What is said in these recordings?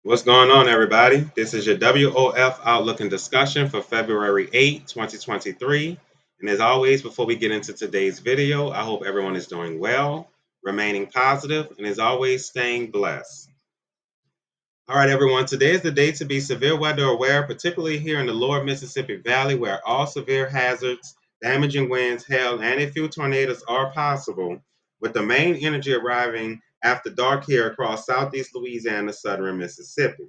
What's going on, everybody? This is your WOF Outlook and Discussion for February 8th, 2023. And as always, before we get into today's video, I hope everyone is doing well, remaining positive, and as always, staying blessed. All right, everyone, today is the day to be severe weather aware, particularly here in the lower Mississippi Valley, where all severe hazards, damaging winds, hail, and a few tornadoes are possible, with the main energy arriving after dark here across southeast Louisiana, southern Mississippi.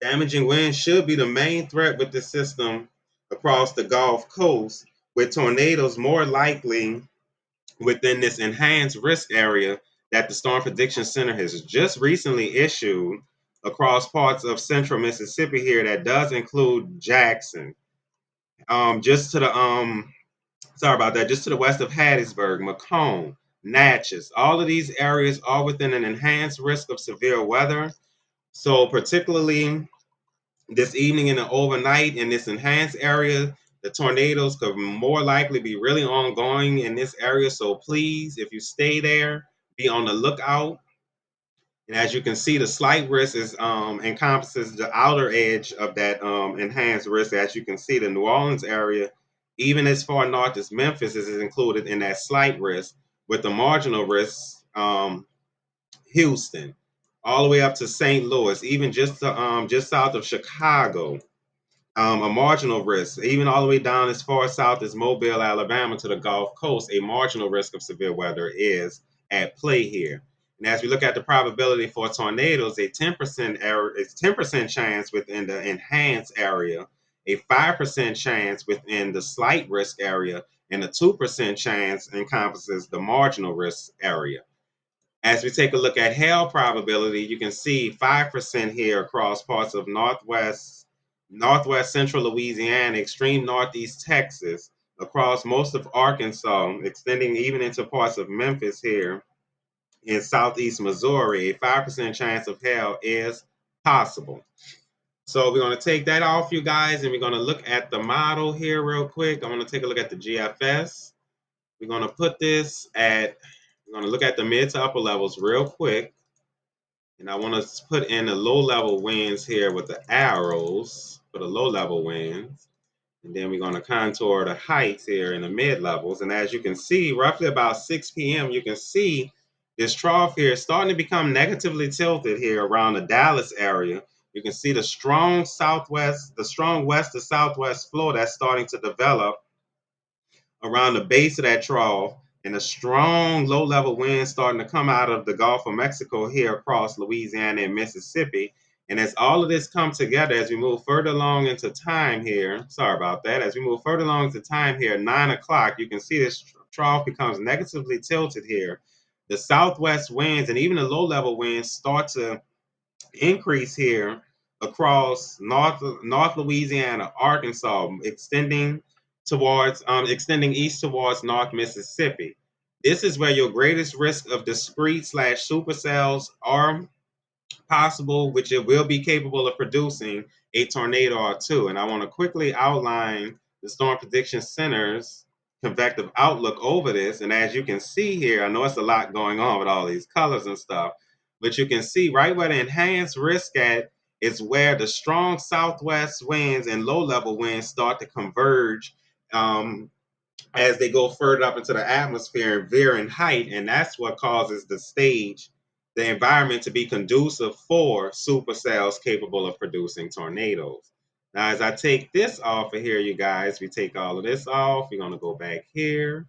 Damaging winds should be the main threat with the system across the Gulf Coast, with tornadoes more likely within this enhanced risk area that the Storm Prediction Center has just recently issued across parts of central Mississippi here. That does include Jackson. Just to the sorry about that, just to the west of Hattiesburg, Macomb, Natchez. All of these areas are within an enhanced risk of severe weather. So particularly this evening and the overnight in this enhanced area, the tornadoes could more likely be really ongoing in this area. So please, if you stay there, be on the lookout. And as you can see, the slight risk is encompasses the outer edge of that enhanced risk. As you can see, the New Orleans area, even as far north as Memphis, is included in that slight risk, with the marginal risk, Houston, all the way up to St. Louis, even just south of Chicago, a marginal risk, even all the way down as far south as Mobile, Alabama, to the Gulf Coast, a marginal risk of severe weather is at play here. And as we look at the probability for tornadoes, a 10% error is 10% chance within the enhanced area, a 5% chance within the slight risk area, and a 2% chance encompasses the marginal risk area. As we take a look at hail probability, you can see 5% here across parts of northwest central Louisiana, extreme northeast Texas, across most of Arkansas, extending even into parts of Memphis here in southeast Missouri. A 5% chance of hail is possible. So we're going to take that off, you guys, and we're going to look at the model here real quick. I'm going to take a look at the GFS. We're going to put this at, we're going to look at the mid to upper levels real quick. And I want to put in the low level winds here with the arrows for the low level winds. And then we're going to contour the heights here in the mid levels. And as you can see, roughly about 6 p.m., you can see this trough here is starting to become negatively tilted here around the Dallas area. You can see the strong west to southwest flow that's starting to develop around the base of that trough, and a strong low level wind starting to come out of the Gulf of Mexico here across Louisiana and Mississippi. And as all of this come together, as we move further along into time here, sorry about that, as we move further along into time here, 9 o'clock, you can see this trough becomes negatively tilted here. The southwest winds and even the low level winds start to increase here across North Louisiana, Arkansas, extending east towards North Mississippi. This is where your greatest risk of discrete slash supercells are possible, which it will be capable of producing a tornado or two. And I want to quickly outline the Storm Prediction Center's convective outlook over this. And as you can see here, I know it's a lot going on with all these colors and stuff, but you can see right where the enhanced risk at is where the strong southwest winds and low level winds start to converge um, as they go further up into the atmosphere and veer in height. And that's what causes the environment to be conducive for supercells capable of producing tornadoes. Now, as I take this off of here, you guys, we take all of this off. We're going to go back here.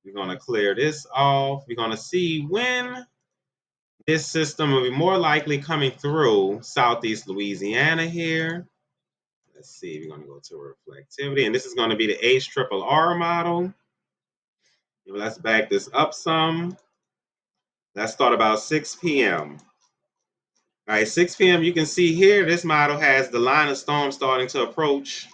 We're going to clear this off. We're going to see when this system will be more likely coming through southeast Louisiana here. Let's see, we're going to go to reflectivity, and this is going to be the HRRR model. Let's back this up some. Let's start about 6 p.m. All right, 6 p.m. You can see here, this model has the line of storm starting to approach.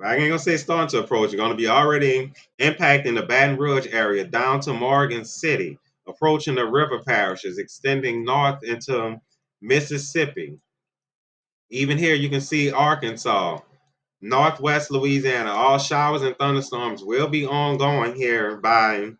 I ain't gonna say starting to approach. You're gonna be already impacting the Baton Rouge area down to Morgan City, approaching the river parishes, extending north into Mississippi. Even here, you can see Arkansas, northwest Louisiana. All showers and thunderstorms will be ongoing here by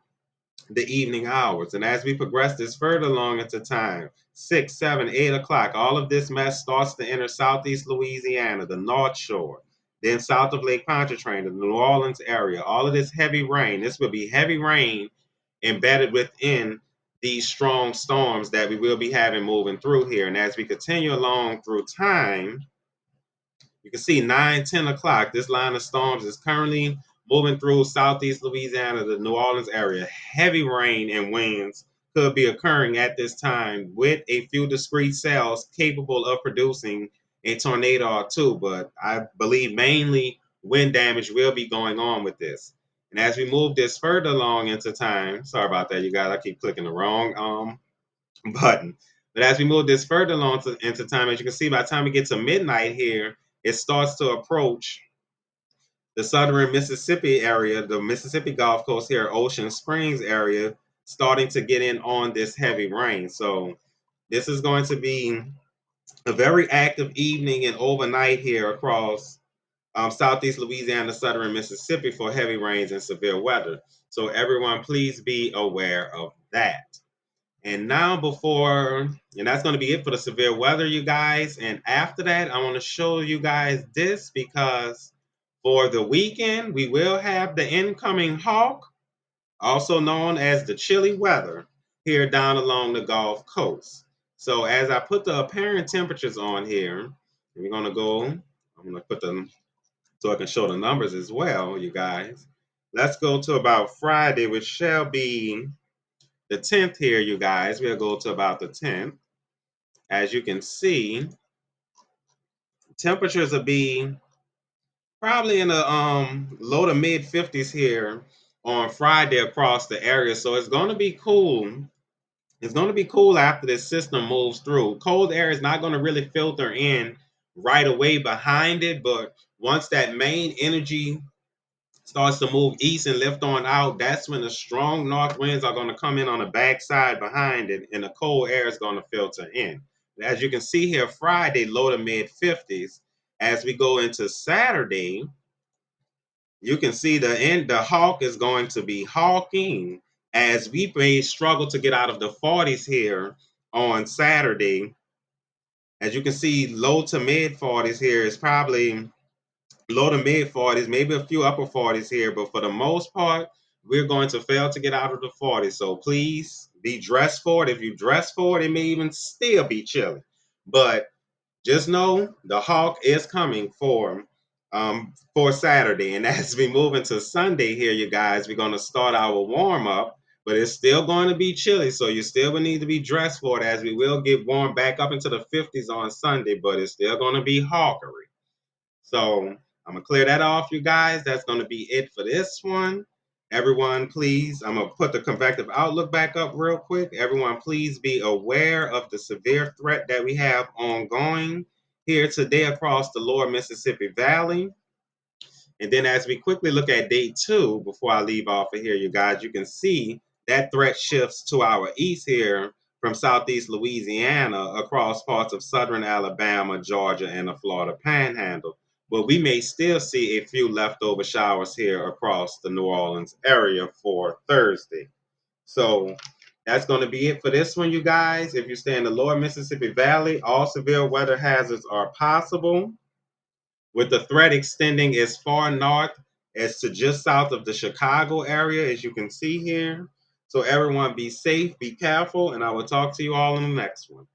the evening hours. And as we progress this further along into time, 6, 7, 8 o'clock, all of this mess starts to enter southeast Louisiana, the North Shore, then south of Lake Pontchartrain, the New Orleans area. All of this heavy rain, this will be heavy rain embedded within these strong storms that we will be having moving through here. And as we continue along through time, you can see 9, 10 o'clock. This line of storms is currently moving through southeast Louisiana, the New Orleans area. Heavy rain and winds could be occurring at this time with a few discrete cells capable of producing a tornado or two. But I believe mainly wind damage will be going on with this. And as we move this further along into time, sorry about that, you guys, I keep clicking the wrong button. But as we move this further along into time, as you can see, by the time we get to midnight here, it starts to approach the southern Mississippi area, the Mississippi Gulf Coast here, Ocean Springs area, starting to get in on this heavy rain. So this is going to be a very active evening and overnight here across southeast Louisiana, southern Mississippi for heavy rains and severe weather. So everyone, please be aware of that. And now and that's going to be it for the severe weather, you guys. And after that, I want to show you guys this because for the weekend, we will have the incoming hawk, also known as the chilly weather, here down along the Gulf Coast. So as I put the apparent temperatures on here, I'm going to put them so I can show the numbers as well, you guys. Let's go to about Friday, which shall be the 10th here, you guys. We'll go to about the 10th. As you can see, temperatures will be probably in the low to mid 50s here on Friday across the area. So it's going to be cool. It's going to be cool after this system moves through. Cold air is not going to really filter in right away behind it, but once that main energy starts to move east and lift on out, that's when the strong north winds are going to come in on the backside behind it, and the cold air is going to filter in. As you can see here, Friday, low to mid 50s. As we go into Saturday, you can see the hawk is going to be hawking as we may struggle to get out of the 40s here on Saturday. As you can see, low to mid 40s here is probably low to mid 40s, maybe a few upper 40s here, but for the most part, we're going to fail to get out of the 40s. So please be dressed for it. If you dress for it, it may even still be chilly. But just know the hawk is coming for Saturday. And as we move into Sunday here, you guys, we're going to start our warm up, but it's still going to be chilly. So you still will need to be dressed for it as we will get warm back up into the 50s on Sunday, but it's still going to be hawkery. So I'm gonna clear that off, you guys. That's gonna be it for this one. Everyone, please, I'm gonna put the convective outlook back up real quick. Everyone, please be aware of the severe threat that we have ongoing here today across the lower Mississippi Valley. And then as we quickly look at day 2, before I leave off of here, you guys, you can see that threat shifts to our east here from southeast Louisiana across parts of southern Alabama, Georgia, and the Florida Panhandle. But we may still see a few leftover showers here across the New Orleans area for Thursday. So that's going to be it for this one, you guys. If you stay in the lower Mississippi Valley, all severe weather hazards are possible, with the threat extending as far north as to just south of the Chicago area, as you can see here. So everyone be safe, be careful, and I will talk to you all in the next one.